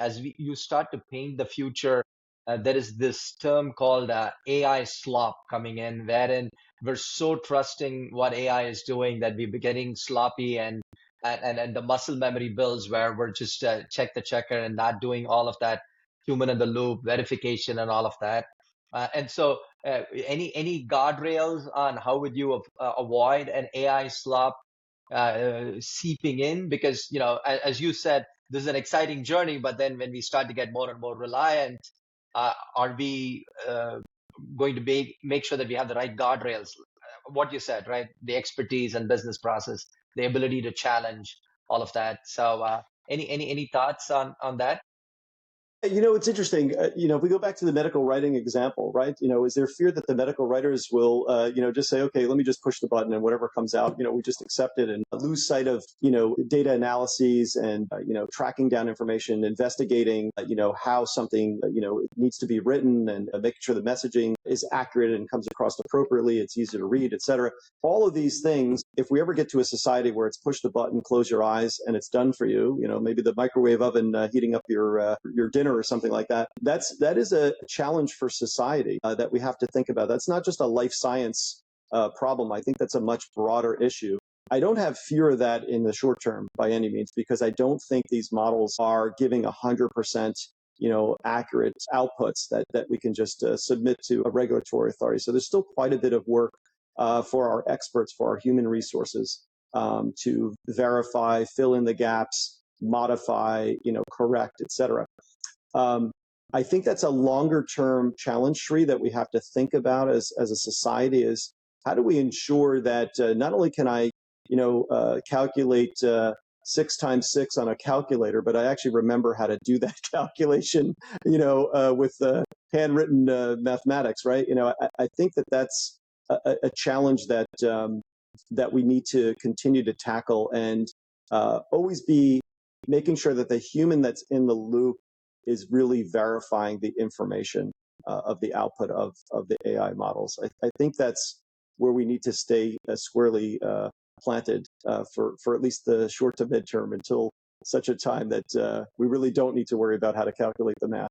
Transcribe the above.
you start to paint the future, there is this term called AI slop coming in, wherein we're so trusting what AI is doing that we're getting sloppy, and the muscle memory builds where we're just check the checker and not doing all of that human in the loop verification and all of that. And so, any guardrails on how would you avoid an AI slop seeping in? Because, as you said, this is an exciting journey, but then when we start to get more and more reliant, are we going to make sure that we have the right guardrails? What you said, right? The expertise and business process, the ability to challenge all of that. So, any thoughts on that? It's interesting. If we go back to the medical writing example, right? Is there fear that the medical writers will, just say, okay, let me just push the button and whatever comes out, we just accept it and lose sight of, data analyses and, tracking down information, investigating, how something, needs to be written and making sure the messaging is accurate and comes across appropriately. It's easy to read, et cetera. All of these things, if we ever get to a society where it's push the button, close your eyes, and it's done for you, maybe the microwave oven heating up your dinner or something like that. That is a challenge for society that we have to think about. That's not just a life science problem. I think that's a much broader issue. I don't have fear of that in the short term by any means, because I don't think these models are giving 100%, accurate outputs that we can just submit to a regulatory authority. So there's still quite a bit of work for our experts, for our human resources, to verify, fill in the gaps, modify, correct, et cetera. I think that's a longer term challenge tree that we have to think about as a society, is how do we ensure that not only can I, calculate 6 times 6 on a calculator, but I actually remember how to do that calculation, with handwritten mathematics, right? I think that's a challenge that that we need to continue to tackle, and always be making sure that the human that's in the loop is really verifying the information of the output of the AI models. I think that's where we need to stay squarely planted for at least the short to midterm, until such a time that we really don't need to worry about how to calculate the math.